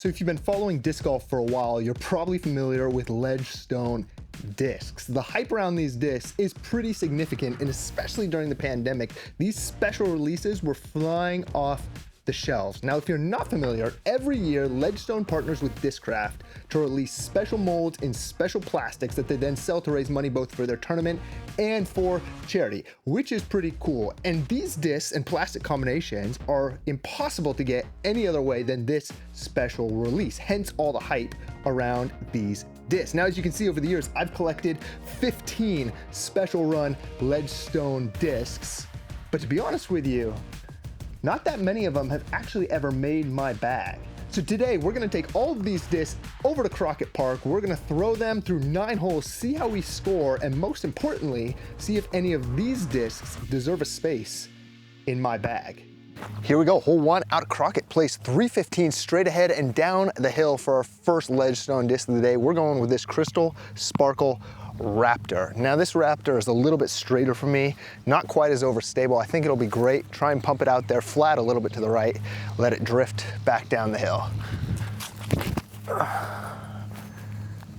So if you've been following disc golf for a while, you're probably familiar with Ledgestone discs. The hype around these discs is pretty significant, and especially during the pandemic, these special releases were flying off the shelves. Now, if you're not familiar, every year Ledgestone partners with Discraft to release special molds in special plastics that they then sell to raise money both for their tournament and for charity, which is pretty cool. And these discs and plastic combinations are impossible to get any other way than this special release, hence all the hype around these discs. Now, as you can see over the years, I've collected 15 special run Ledgestone discs, but to be honest with you, not that many of them have actually ever made my bag. So today we're gonna take all of these discs over to Crockett Park. We're gonna throw them through 9 holes, see how we score, and most importantly, see if any of these discs deserve a space in my bag. Here we go, hole 1 out of Crockett, place 315 straight ahead and down the hill for our first Ledgestone disc of the day. We're going with this Crystal Sparkle Raptor. Now this Raptor is a little bit straighter for me, not quite as overstable. I think it'll be great. Try and pump it out there flat a little bit to the right, let it drift back down the hill.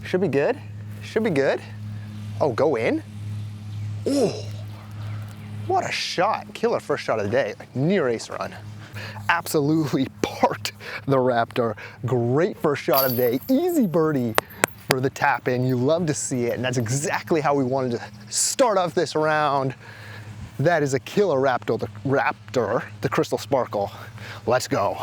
Should be good, should be good. Oh, go in? Oh, what a shot. Killer first shot of the day, near ace run. Absolutely parked the Raptor. Great first shot of the day, easy birdie for the tap in. You love to see it, and that's exactly how we wanted to start off this round. That is a killer Raptor, the Crystal Sparkle. Let's go.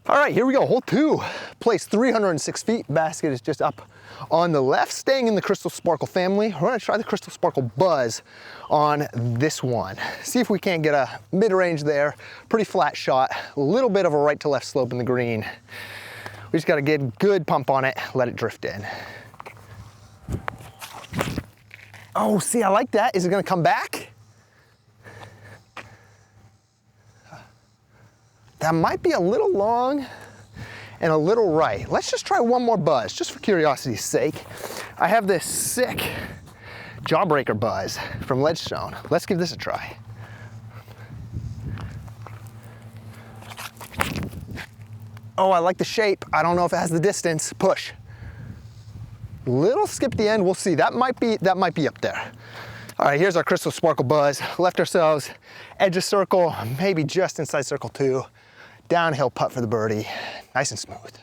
All right, here we go, hole 2. Place 306 feet, basket is just up on the left. Staying in the Crystal Sparkle family, we're gonna try the Crystal Sparkle Buzz on this one. See if we can't get a mid-range there. Pretty flat shot, a little bit of a right to left slope in the green. We just gotta get a good pump on it, let it drift in. Oh, see, I like that. Is it gonna come back? That might be a little long and a little right. Let's just try one more buzz, just for curiosity's sake. I have this sick Jawbreaker buzz from Ledgestone. Let's give this a try. Oh, I like the shape. I don't know if it has the distance. Push. Little skip at the end, we'll see. That might be up there. All right, here's our Crystal Sparkle Buzz. Left ourselves edge of circle, maybe just inside circle 2. Downhill putt for the birdie, nice and smooth.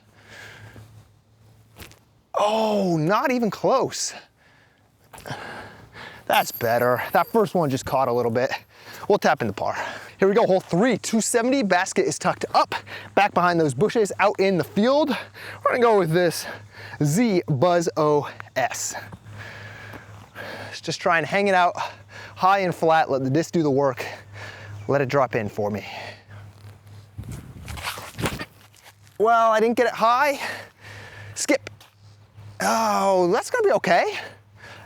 Oh, not even close. That's better. That first one just caught a little bit. We'll tap into par. Here we go, hole 3, 270. Basket is tucked up, back behind those bushes, out in the field. We're gonna go with this Z Buzz OS. Just try and hang it out high and flat, let the disc do the work, let it drop in for me. Well, I didn't get it high. Skip. Oh, that's gonna be okay.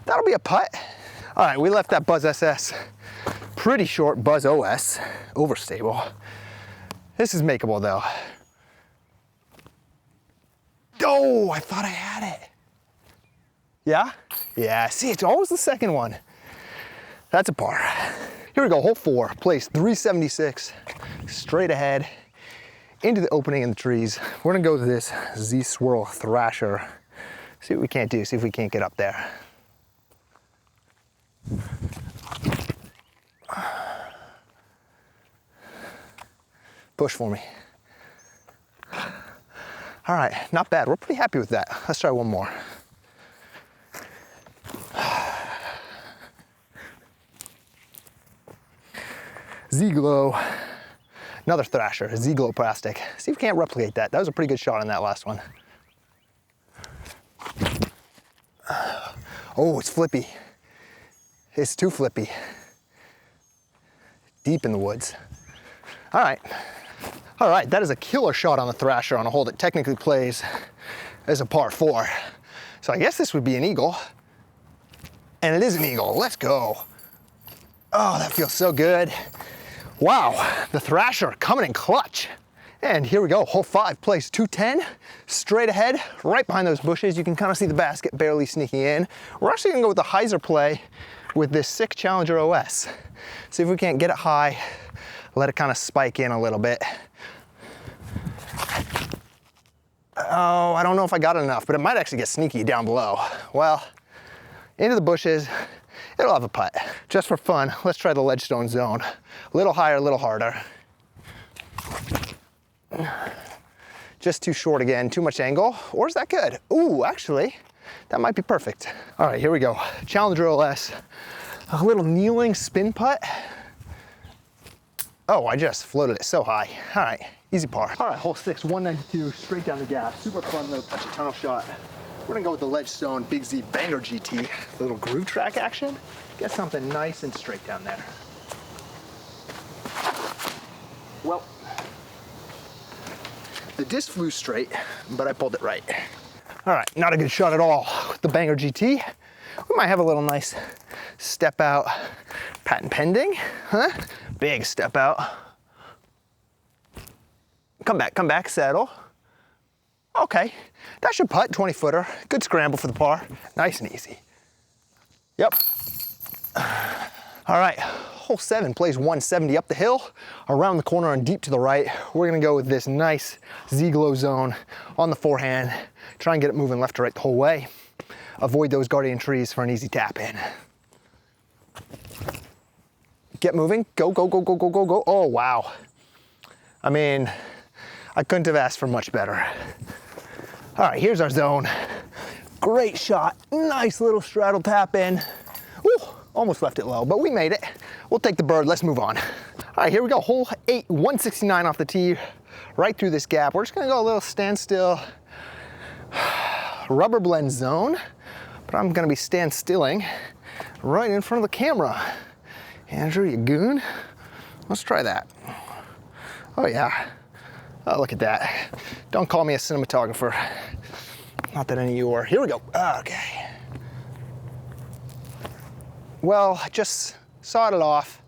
That'll be a putt. All right, we left that Buzz SS pretty short. Buzz OS, overstable. This is makeable though. Oh, I thought I had it. Yeah? Yeah, see, it's always the second one. That's a par. Here we go, hole 4, place 376, straight ahead, into the opening in the trees. We're gonna go with this Z Swirl Thrasher. See what we can't do, see if we can't get up there. Push for me. All right, not bad. We're pretty happy with that. Let's try one more. Z-Glow, another Thrasher, Z-Glow plastic. See if we can't replicate that. That was a pretty good shot on that last one. Oh, it's flippy. It's too flippy. Deep in the woods. All right, that is a killer shot on the Thrasher on a hole that technically plays as a par 4. So I guess this would be an eagle. And it is an eagle, let's go. Oh, that feels so good. Wow, the Thrasher coming in clutch. And here we go, hole 5, place 210, straight ahead, right behind those bushes. You can kind of see the basket barely sneaking in. We're actually gonna go with the hyzer play with this sick Challenger OS. See if we can't get it high, let it kind of spike in a little bit. Oh, I don't know if I got enough, but it might actually get sneaky down below. Well, into the bushes, it'll have a putt. Just for fun, let's try the Ledgestone zone. A little higher, a little harder. Just too short again, too much angle, or is that good? Ooh, actually, that might be perfect. All right, here we go. Challenger OS, a little kneeling spin putt. Oh, I just floated it so high. All right, easy par. All right, hole 6, 192, straight down the gap. Super fun little touch of tunnel shot. We're gonna go with the Ledgestone Big Z Banger GT. A little groove track action. Get something nice and straight down there. Well, the disc flew straight, but I pulled it right. All right, not a good shot at all with the Banger GT. We might have a little nice step out, patent pending, huh? Big step out. Come back, saddle. Okay, that should putt, 20 footer. Good scramble for the par, nice and easy. Yep. All right, hole 7 plays 170 up the hill, around the corner and deep to the right. We're gonna go with this nice Z-Glow zone on the forehand. Try and get it moving left to right the whole way. Avoid those guardian trees for an easy tap in. Get moving, go, go, go, go, go, go, go. Oh, wow. I mean, I couldn't have asked for much better. All right, here's our zone. Great shot, nice little straddle tap in. Woo, almost left it low, but we made it. We'll take the bird, let's move on. All right, here we go, hole 8, 169 off the tee, right through this gap. We're just gonna go a little standstill, rubber blend zone, but I'm gonna be standstilling right in front of the camera. Andrew, you goon. Let's try that. Oh yeah. Oh, look at that. Don't call me a cinematographer. Not that any of you are. Here we go. Okay. Well, I just sawed it off,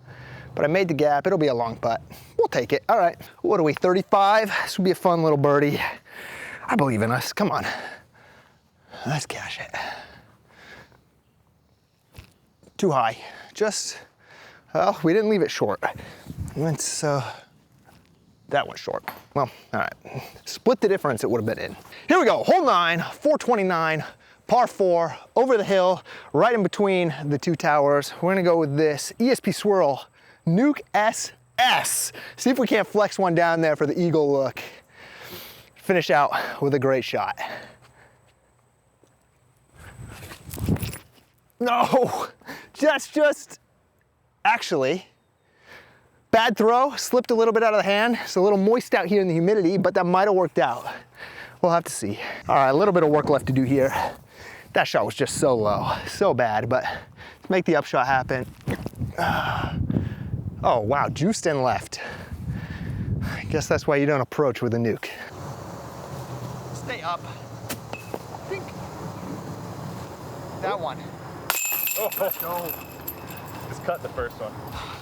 but I made the gap. It'll be a long putt. We'll take it. All right. What are we, 35? This will be a fun little birdie. I believe in us. Come on. Let's cash it. Too high. Just, well, we didn't leave it short. Let's, that went short. Well, all right. Split the difference, it would have been in. Here we go, hole 9, 429, par 4, over the hill, right in between the two towers. We're gonna go with this ESP Swirl Nuke SS. See if we can't flex one down there for the eagle look. Finish out with a great shot. No, just, actually, bad throw, slipped a little bit out of the hand. It's a little moist out here in the humidity, but that might have worked out. We'll have to see. All right, a little bit of work left to do here. That shot was just so low, so bad, but let's make the upshot happen. Oh wow, juiced and left. I guess that's why you don't approach with a nuke. Stay up. Think. That one. Oh, let's go. Just cut the first one.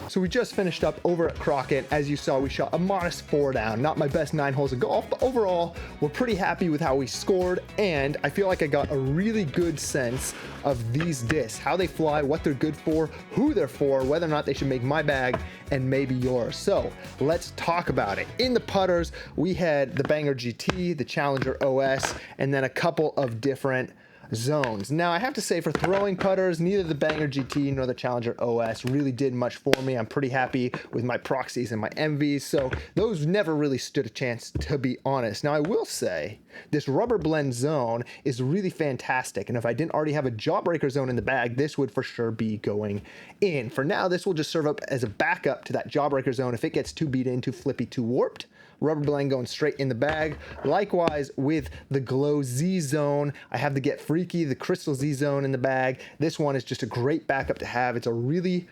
So we just finished up over at Crockett. As you saw, we shot a modest 4 down. Not my best 9 holes of golf, but overall, we're pretty happy with how we scored, and I feel like I got a really good sense of these discs, how they fly, what they're good for, who they're for, whether or not they should make my bag and maybe yours. So let's talk about it. In the putters, we had the Banger GT, the Challenger OS, and then a couple of different zones. Now I have to say, for throwing putters, neither the Banger GT nor the Challenger OS really did much for me. I'm pretty happy with my proxies and my MVs, so those never really stood a chance, to be honest. Now I will say this rubber blend zone is really fantastic, and if I didn't already have a Jawbreaker zone in the bag, this would for sure be going in. For now, this will just serve up as a backup to that Jawbreaker zone if it gets too beat in, too flippy, too warped. Rubber blend going straight in the bag. Likewise with the Glow Z zone, I have the Get Freaky, the Crystal Z zone in the bag. This one is just a great backup to have. It's a really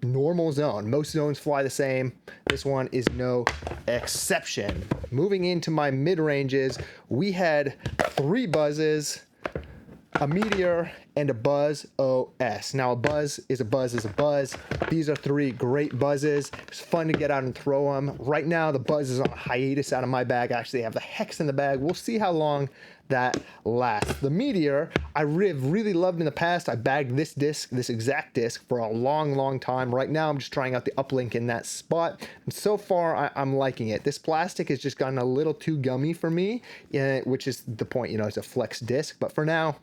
normal zone. Most zones fly the same. This one is no exception. Moving into my mid ranges, we had 3 buzzes, a meteor, and a Buzz OS. Now, a buzz is a buzz is a buzz. These are 3 great buzzes. It's fun to get out and throw them. Right now, the Buzz is on a hiatus out of my bag. I actually have the Hex in the bag. We'll see how long that lasts. The Meteor, I really loved in the past. I bagged this disc, this exact disc, for a long time. Right now, I'm just trying out the uplink in that spot, and so far, I'm liking it. This plastic has just gotten a little too gummy for me, which is the point, you know, it's a flex disc, but for now,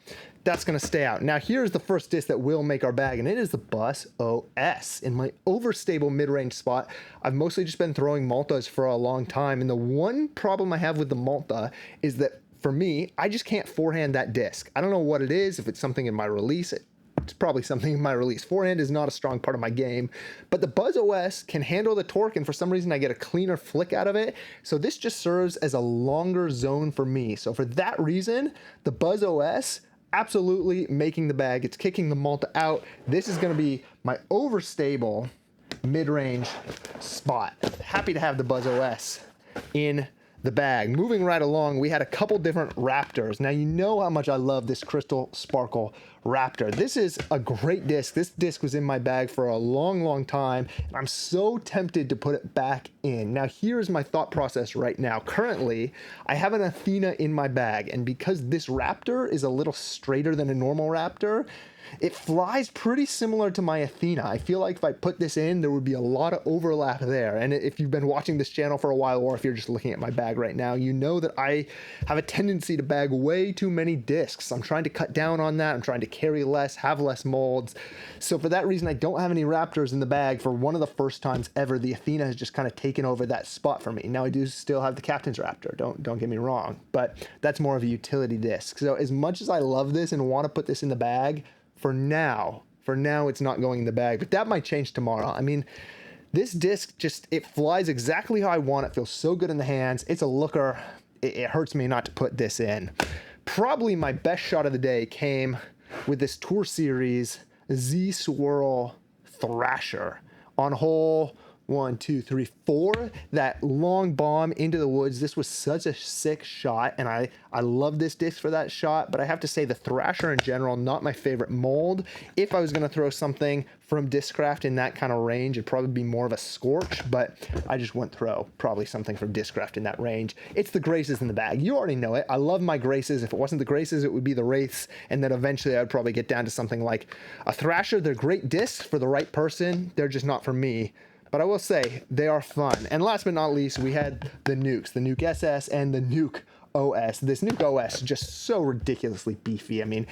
that's gonna stay out. Now, here's the first disc that will make our bag, and it is the Buzz OS. In my overstable mid-range spot, I've mostly just been throwing Maltas for a long time, and the one problem I have with the Malta is that for me, I just can't forehand that disc. I don't know what it is, if it's something in my release. It's probably something in my release. Forehand is not a strong part of my game, but the Buzz OS can handle the torque, and for some reason I get a cleaner flick out of it. So this just serves as a longer zone for me. So for that reason, the Buzz OS, absolutely making the bag. It's kicking the Malta out. This is gonna be my overstable mid-range spot. Happy to have the Buzz OS in the bag. Moving right along, we had a couple different Raptors. Now, you know how much I love this Crystal Sparkle Raptor. This is a great disc. This disc was in my bag for a long time, and I'm so tempted to put it back in. Now, here's my thought process right now. Currently, I have an Athena in my bag, and because this Raptor is a little straighter than a normal Raptor, it flies pretty similar to my Athena. I feel like if I put this in, there would be a lot of overlap there. And if you've been watching this channel for a while, or if you're just looking at my bag right now, you know that I have a tendency to bag way too many discs. I'm trying to cut down on that. I'm trying to carry less, have less molds. So for that reason, I don't have any Raptors in the bag. For one of the first times ever, the Athena has just kind of taken over that spot for me. Now, I do still have the Captain's Raptor, don't get me wrong, but that's more of a utility disc. So as much as I love this and want to put this in the bag, for now, it's not going in the bag, but that might change tomorrow. I mean, this disc just, it flies exactly how I want it. Feels so good in the hands. It's a looker. It hurts me not to put this in. Probably my best shot of the day came with this Tour Series Z Swirl Thrasher on hole 1, 2, 3, 4, that long bomb into the woods. This was such a sick shot, and I love this disc for that shot, but I have to say the Thrasher in general, not my favorite mold. If I was gonna throw something from Discraft in that kind of range, it'd probably be more of a Scorch, but I just wouldn't throw probably something from Discraft in that range. It's the Graces in the bag. You already know it. I love my Graces. If it wasn't the Graces, it would be the Wraiths, and then eventually I'd probably get down to something like a Thrasher. They're great discs for the right person. They're just not for me. But I will say, they are fun. And last but not least, we had the Nukes, the Nuke SS and the Nuke OS. This Nuke OS is just so ridiculously beefy. I mean,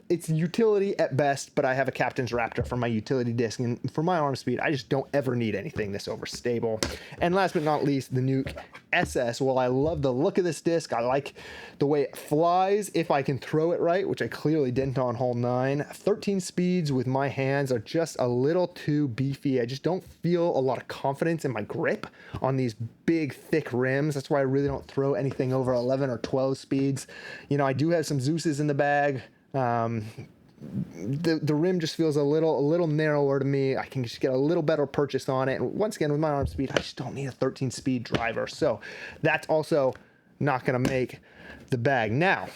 it's utility at best, but I have a Captain's Raptor for my utility disc, and for my arm speed, I just don't ever need anything this overstable. And last but not least, the Nuke SS. Well, I love the look of this disc. I like the way it flies if I can throw it right, which I clearly didn't on hole 9. 13 speeds with my hands are just a little too beefy. I just don't feel a lot of confidence in my grip on these big, thick rims. That's why I really don't throw anything over 11 or 12 speeds. You know, I do have some Zeus's in the bag. The rim just feels a little narrower to me. I can just get a little better purchase on it. And once again, with my arm speed, I just don't need a 13 speed driver. So that's also not going to make the bag. Now,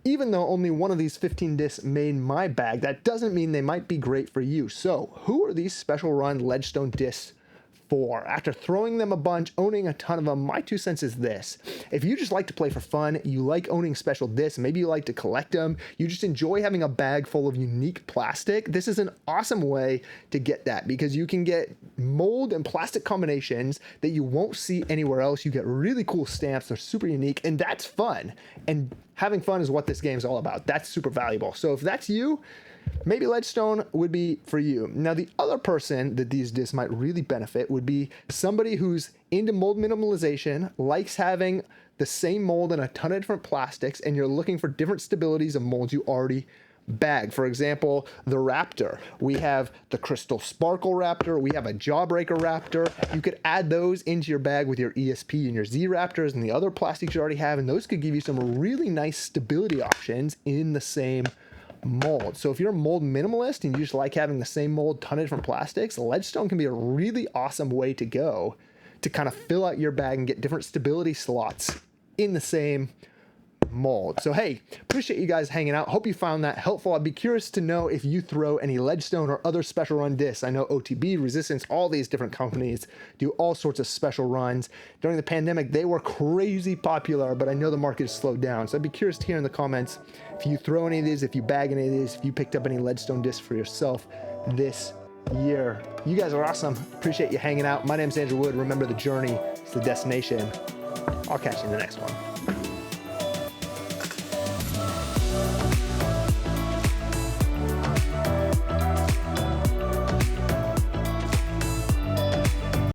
even though only one of these 15 discs made my bag, that doesn't mean they might be great for you. So who are these special run Ledgestone discs for? After throwing them a bunch, owning a ton of them, my 2 cents is this. If you just like to play for fun, you like owning special discs, maybe you like to collect them, you just enjoy having a bag full of unique plastic, this is an awesome way to get that, because you can get mold and plastic combinations that you won't see anywhere else. You get really cool stamps, they're super unique, and that's fun. And having fun is what this game is all about. That's super valuable. So if that's you, maybe Ledgestone would be for you. Now, the other person that these discs might really benefit would be somebody who's into mold minimalization, likes having the same mold in a ton of different plastics, and you're looking for different stabilities of molds you already bag. For example, the Raptor. We have the Crystal Sparkle Raptor. We have a Jawbreaker Raptor. You could add those into your bag with your ESP and your Z Raptors and the other plastics you already have, and those could give you some really nice stability options in the same mold. So if you're a mold minimalist and you just like having the same mold, ton of different plastics, Ledgestone can be a really awesome way to go to kind of fill out your bag and get different stability slots in the same mold. So hey, appreciate you guys hanging out. Hope you found that helpful. I'd be curious to know if you throw any Ledgestone or other special run discs. I know OTB, Resistance, all these different companies do all sorts of special runs. During the pandemic, they were crazy popular, but I know the market has slowed down. So I'd be curious to hear in the comments if you throw any of these, if you bag any of these, if you picked up any Ledgestone discs for yourself this year. You guys are awesome. Appreciate you hanging out. My name's Andrew Wood. Remember, the journey is the destination. I'll catch you in the next one.